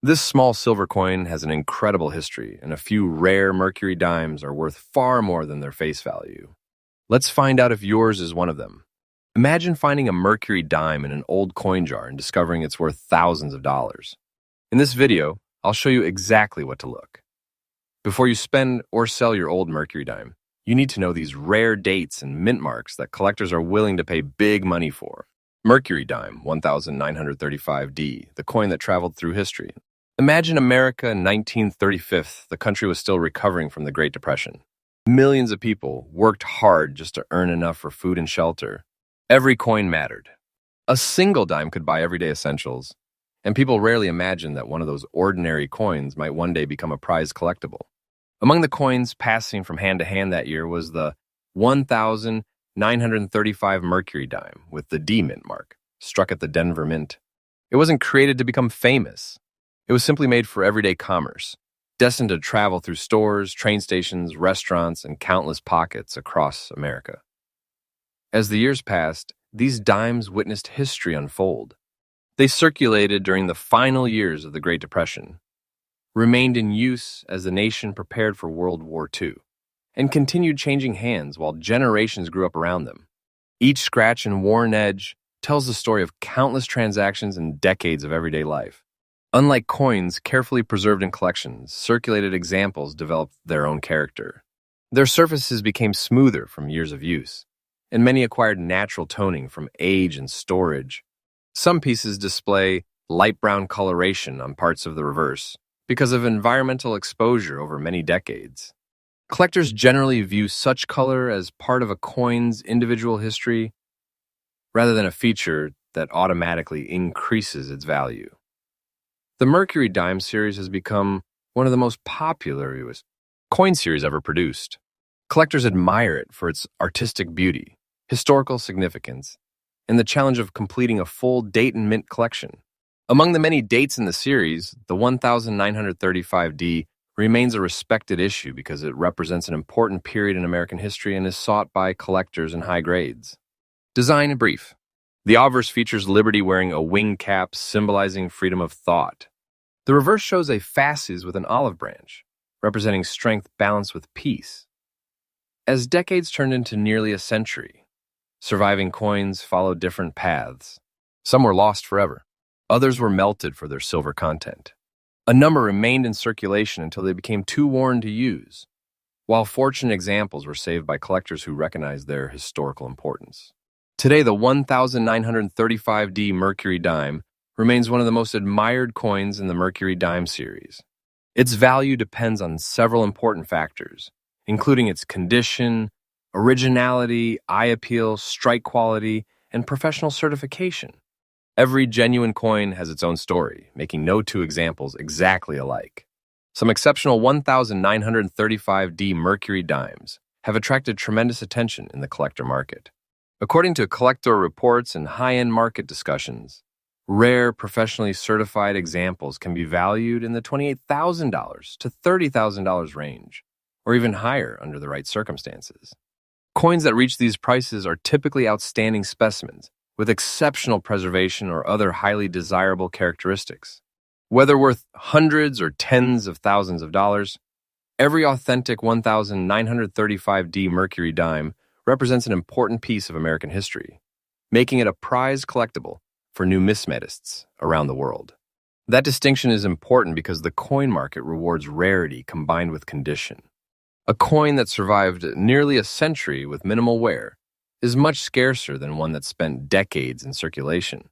This small silver coin has an incredible history, and a few rare Mercury dimes are worth far more than their face value. Let's find out if yours is one of them. Imagine finding a Mercury dime in an old coin jar and discovering it's worth thousands of dollars. In this video, I'll show you exactly what to look. Before you spend or sell your old Mercury dime, you need to know these rare dates and mint marks that collectors are willing to pay big money for. Mercury dime, 1935D, the coin that traveled through history. Imagine America in 1935. The country was still recovering from the Great Depression. Millions of people worked hard just to earn enough for food and shelter. Every coin mattered. A single dime could buy everyday essentials, and people rarely imagined that one of those ordinary coins might one day become a prized collectible. Among the coins passing from hand to hand that year was the 1935 Mercury dime with the D mint mark, struck at the Denver Mint. It wasn't created to become famous. It was simply made for everyday commerce, destined to travel through stores, train stations, restaurants, and countless pockets across America. As the years passed, these dimes witnessed history unfold. They circulated during the final years of the Great Depression, remained in use as the nation prepared for World War II, and continued changing hands while generations grew up around them. Each scratch and worn edge tells the story of countless transactions and decades of everyday life. Unlike coins carefully preserved in collections, circulated examples developed their own character. Their surfaces became smoother from years of use, and many acquired natural toning from age and storage. Some pieces display light brown coloration on parts of the reverse because of environmental exposure over many decades. Collectors generally view such color as part of a coin's individual history rather than a feature that automatically increases its value. The Mercury Dime series has become one of the most popular coin series ever produced. Collectors admire it for its artistic beauty, historical significance, and the challenge of completing a full date and mint collection. Among the many dates in the series, the 1935D remains a respected issue because it represents an important period in American history and is sought by collectors in high grades. Design in brief. The obverse features Liberty wearing a wing cap symbolizing freedom of thought. The reverse shows a fasces with an olive branch, representing strength balanced with peace. As decades turned into nearly a century, surviving coins followed different paths. Some were lost forever. Others were melted for their silver content. A number remained in circulation until they became too worn to use, while fortunate examples were saved by collectors who recognized their historical importance. Today, the 1935D Mercury dime remains one of the most admired coins in the Mercury dime series. Its value depends on several important factors, including its condition, originality, eye appeal, strike quality, and professional certification. Every genuine coin has its own story, making no two examples exactly alike. Some exceptional 1935D Mercury dimes have attracted tremendous attention in the collector market. According to collector reports and high-end market discussions, rare, professionally certified examples can be valued in the $28,000 to $30,000 range, or even higher under the right circumstances. Coins that reach these prices are typically outstanding specimens with exceptional preservation or other highly desirable characteristics. Whether worth hundreds or tens of thousands of dollars, every authentic 1935D Mercury dime represents an important piece of American history, making it a prized collectible for numismatists around the world. That distinction is important because the coin market rewards rarity combined with condition. A coin that survived nearly a century with minimal wear is much scarcer than one that spent decades in circulation.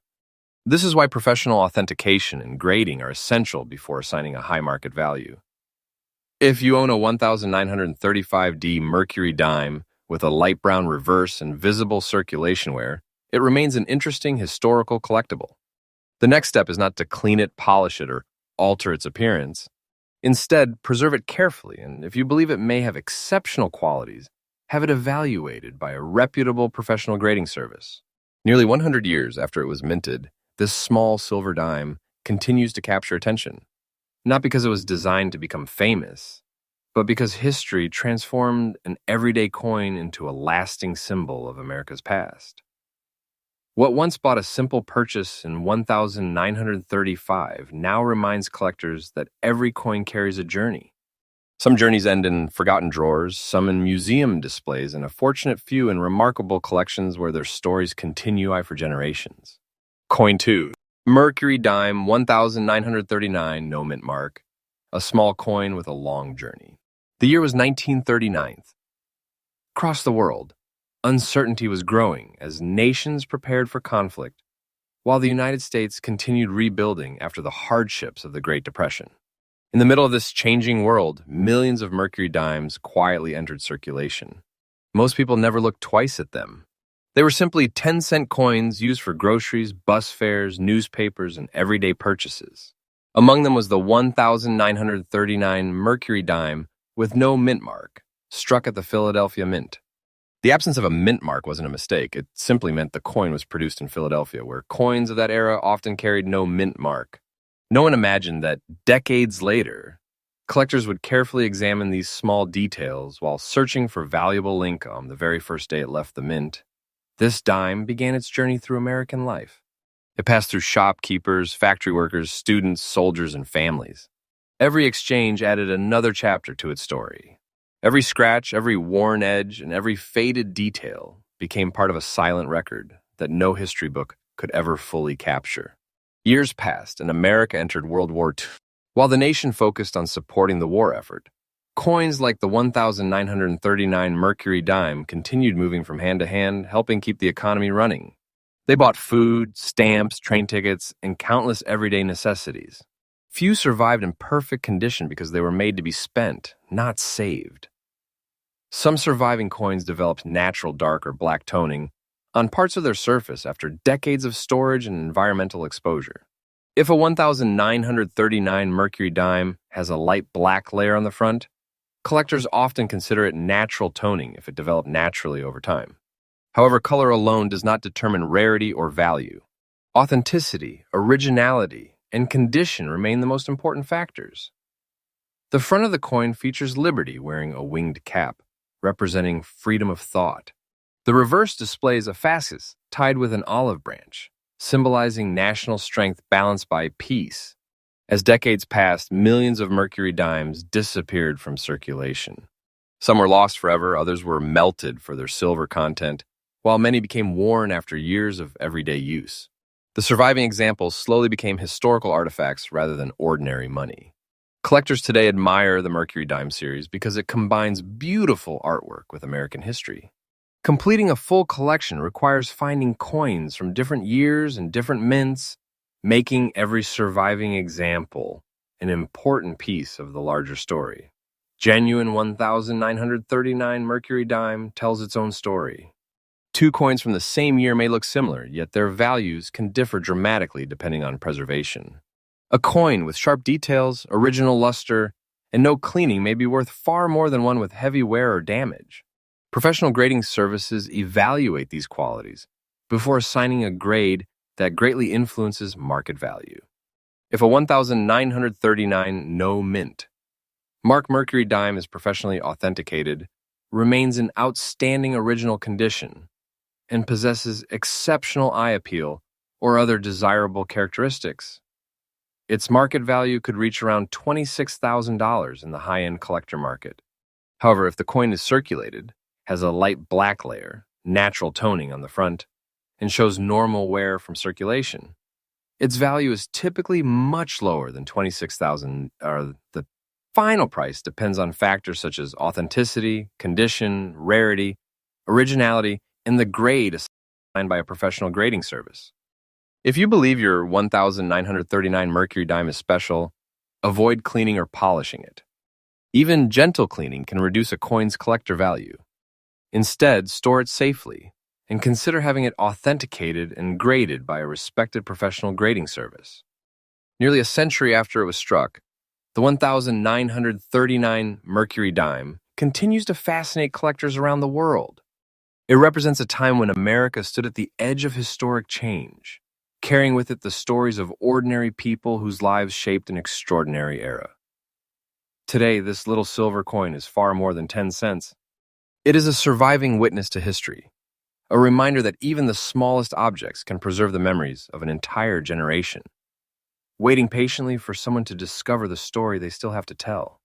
This is why professional authentication and grading are essential before assigning a high market value. If you own a 1935D Mercury dime with a light brown reverse and visible circulation wear, it remains an interesting historical collectible. The next step is not to clean it, polish it, or alter its appearance. Instead, preserve it carefully, and if you believe it may have exceptional qualities, have it evaluated by a reputable professional grading service. Nearly 100 years after it was minted, this small silver dime continues to capture attention, not because it was designed to become famous, but because history transformed an everyday coin into a lasting symbol of America's past. What once bought a simple purchase in 1935 now reminds collectors that every coin carries a journey. Some journeys end in forgotten drawers, some in museum displays, and a fortunate few in remarkable collections where their stories continue on for generations. Coin 2. Mercury Dime 1939, no mint mark. A small coin with a long journey. The year was 1939. Across the world, uncertainty was growing as nations prepared for conflict, while the United States continued rebuilding after the hardships of the Great Depression. In the middle of this changing world, millions of Mercury dimes quietly entered circulation. Most people never looked twice at them. They were simply 10-cent coins used for groceries, bus fares, newspapers, and everyday purchases. Among them was the 1939 Mercury dime with no mint mark, struck at the Philadelphia Mint. The absence of a mint mark wasn't a mistake. It simply meant the coin was produced in Philadelphia, where coins of that era often carried no mint mark. No one imagined that decades later, collectors would carefully examine these small details while searching for valuable income the very first day it left the mint. This dime began its journey through American life. It passed through shopkeepers, factory workers, students, soldiers, and families. Every exchange added another chapter to its story. Every scratch, every worn edge, and every faded detail became part of a silent record that no history book could ever fully capture. Years passed, and America entered World War II. While the nation focused on supporting the war effort, coins like the 1939 Mercury dime continued moving from hand to hand, helping keep the economy running. They bought food, stamps, train tickets, and countless everyday necessities. Few survived in perfect condition because they were made to be spent, not saved. Some surviving coins developed natural dark or black toning on parts of their surface after decades of storage and environmental exposure. If a 1939 Mercury dime has a light black layer on the front, collectors often consider it natural toning if it developed naturally over time. However, color alone does not determine rarity or value. Authenticity, originality, and condition remain the most important factors. The front of the coin features Liberty wearing a winged cap, representing freedom of thought. The reverse displays a fasces tied with an olive branch, symbolizing national strength balanced by peace. As decades passed, millions of Mercury dimes disappeared from circulation. Some were lost forever, others were melted for their silver content, while many became worn after years of everyday use. The surviving examples slowly became historical artifacts rather than ordinary money. Collectors today admire the Mercury dime series because it combines beautiful artwork with American history. Completing a full collection requires finding coins from different years and different mints, making every surviving example an important piece of the larger story. Genuine 1939 Mercury dime tells its own story. Two coins from the same year may look similar, yet their values can differ dramatically depending on preservation. A coin with sharp details, original luster, and no cleaning may be worth far more than one with heavy wear or damage. Professional grading services evaluate these qualities before assigning a grade that greatly influences market value. If a 1939 no mint mark Mercury dime is professionally authenticated, remains in outstanding original condition, and possesses exceptional eye appeal or other desirable characteristics, its market value could reach around $26,000 in the high-end collector market. However, if the coin is circulated, has a light black layer, natural toning on the front, and shows normal wear from circulation, its value is typically much lower than $26,000. The final price depends on factors such as authenticity, condition, rarity, originality, and the grade assigned by a professional grading service. If you believe your 1939 Mercury dime is special, avoid cleaning or polishing it. Even gentle cleaning can reduce a coin's collector value. Instead, store it safely and consider having it authenticated and graded by a respected professional grading service. Nearly a century after it was struck, the 1939 Mercury dime continues to fascinate collectors around the world. It represents a time when America stood at the edge of historic change, carrying with it the stories of ordinary people whose lives shaped an extraordinary era. Today, this little silver coin is far more than 10 cents. It is a surviving witness to history, a reminder that even the smallest objects can preserve the memories of an entire generation, waiting patiently for someone to discover the story they still have to tell.